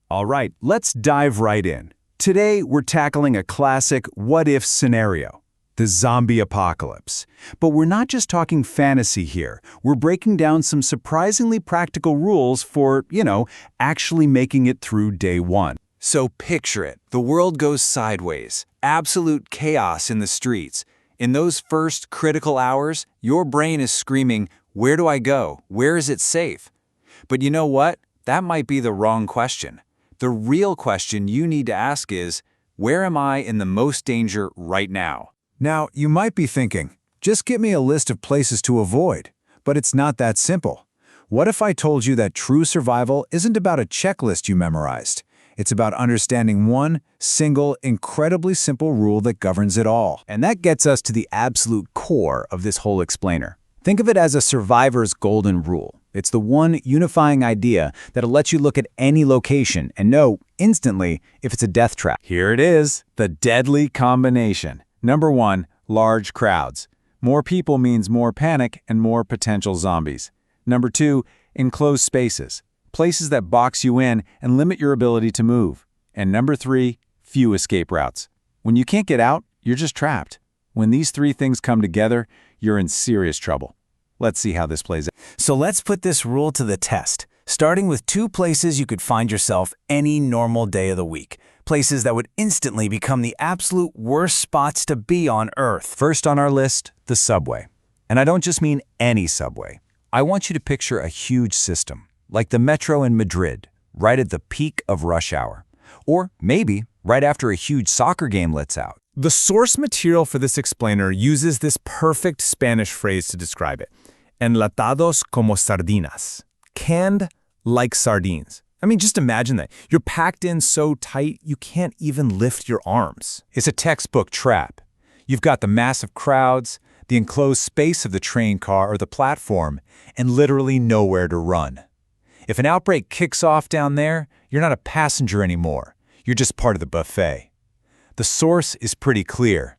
All right, let's dive right in. Today, we're tackling a classic what-if scenario, the zombie apocalypse. But we're not just talking fantasy here. We're breaking down some surprisingly practical rules for, actually making it through day one. So picture it. The world goes sideways. Absolute chaos in the streets. In those first critical hours, your brain is screaming, "Where do I go? Where is it safe?" But you know what? That might be the wrong question. The real question you need to ask is, where am I in the most danger right now? Now, you might be thinking, just give me a list of places to avoid. But it's not that simple. What if I told you that true survival isn't about a checklist you memorized? It's about understanding one single, incredibly simple rule that governs it all. And that gets us to the absolute core of this whole explainer. Think of it as a survivor's golden rule. It's the one unifying idea that'll let you look at any location and know instantly if it's a death trap. Here it is, the deadly combination. Number 1, large crowds. More people means more panic and more potential zombies. Number 2, enclosed spaces. Places that box you in and limit your ability to move. And number 3, few escape routes. When you can't get out, you're just trapped. When these 3 things come together, you're in serious trouble. Let's see how this plays out. So let's put this rule to the test, starting with 2 places you could find yourself any normal day of the week. Places that would instantly become the absolute worst spots to be on Earth. First on our list, the subway. And I don't just mean any subway. I want you to picture a huge system, like the metro in Madrid, right at the peak of rush hour. Or maybe right after a huge soccer game lets out. The source material for this explainer uses this perfect Spanish phrase to describe it. Enlatados como sardinas. Canned like sardines. I mean, just imagine that. You're packed in so tight, you can't even lift your arms. It's a textbook trap. You've got the massive crowds, the enclosed space of the train car or the platform, and literally nowhere to run. If an outbreak kicks off down there, you're not a passenger anymore. You're just part of the buffet. The source is pretty clear.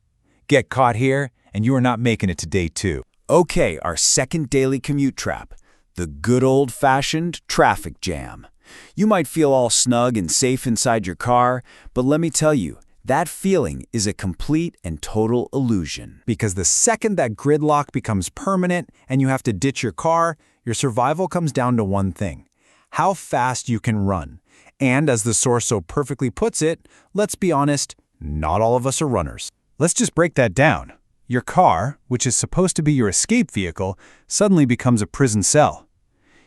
Get caught here, and you are not making it to day 2. Okay, our second daily commute trap, the good old-fashioned traffic jam. You might feel all snug and safe inside your car, but let me tell you, that feeling is a complete and total illusion. Because the second that gridlock becomes permanent and you have to ditch your car, your survival comes down to one thing: how fast you can run. And as the source so perfectly puts it, let's be honest, not all of us are runners. Let's just break that down. Your car, which is supposed to be your escape vehicle, suddenly becomes a prison cell.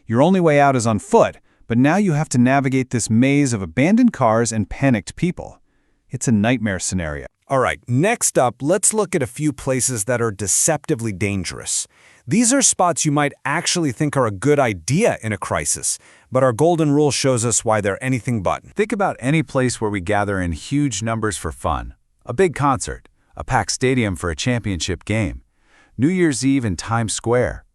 Your only way out is on foot, but now you have to navigate this maze of abandoned cars and panicked people. It's a nightmare scenario. All right, next up, let's look at a few places that are deceptively dangerous. These are spots you might actually think are a good idea in a crisis, but our golden rule shows us why they're anything but. Think about any place where we gather in huge numbers for fun. A big concert, a packed stadium for a championship game, New Year's Eve in Times Square.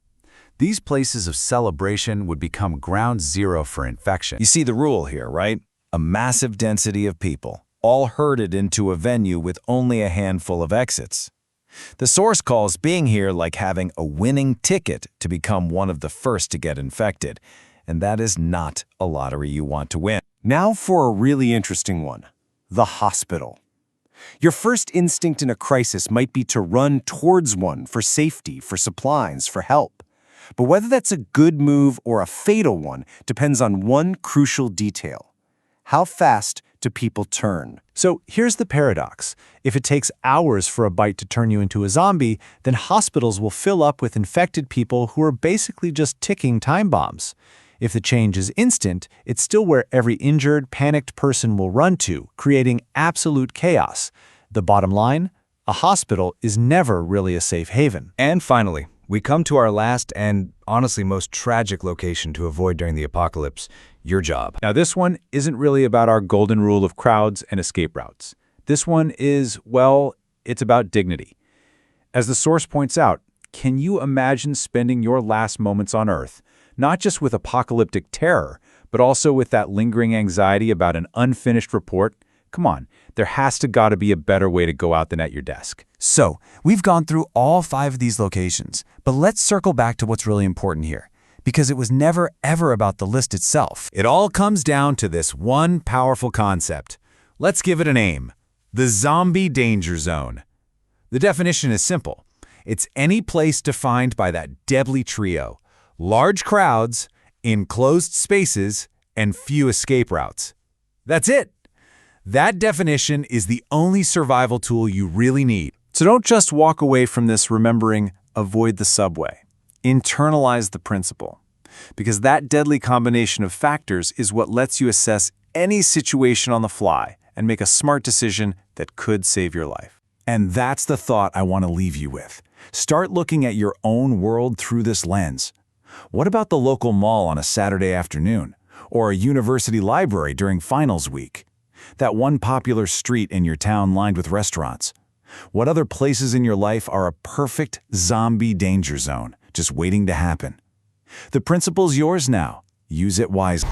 These places of celebration would become ground zero for infection. You see the rule here, right? A massive density of people, all herded into a venue with only a handful of exits. The source calls being here like having a winning ticket to become one of the first to get infected, and that is not a lottery you want to win. Now for a really interesting one, the hospital. Your first instinct in a crisis might be to run towards one for safety, for supplies, for help. But whether that's a good move or a fatal one depends on one crucial detail. How fast do people turn? So here's the paradox. If it takes hours for a bite to turn you into a zombie, then hospitals will fill up with infected people who are basically just ticking time bombs. If the change is instant, it's still where every injured, panicked person will run to, creating absolute chaos. The bottom line? A hospital is never really a safe haven. And finally, we come to our last and honestly most tragic location to avoid during the apocalypse, your job. Now this one isn't really about our golden rule of crowds and escape routes. This one is, well, it's about dignity. As the source points out, can you imagine spending your last moments on Earth, not just with apocalyptic terror, but also with that lingering anxiety about an unfinished report? Come on, there has to gotta be a better way to go out than at your desk. So, we've gone through all 5 of these locations, but let's circle back to what's really important here. because it was never ever about the list itself. It all comes down to this one powerful concept. Let's give it a name: the zombie danger zone. The definition is simple. It's any place defined by that deadly trio: large crowds, enclosed spaces, and few escape routes. That's it. That definition is the only survival tool you really need. So don't just walk away from this remembering avoid the subway. Internalize the principle, because that deadly combination of factors is what lets you assess any situation on the fly and make a smart decision that could save your life. And that's the thought I want to leave you with. Start looking at your own world through this lens. What about the local mall on a Saturday afternoon? Or a university library during finals week? That one popular street in your town lined with restaurants? What other places in your life are a perfect zombie danger zone, just waiting to happen? The principle's yours now. Use it wisely.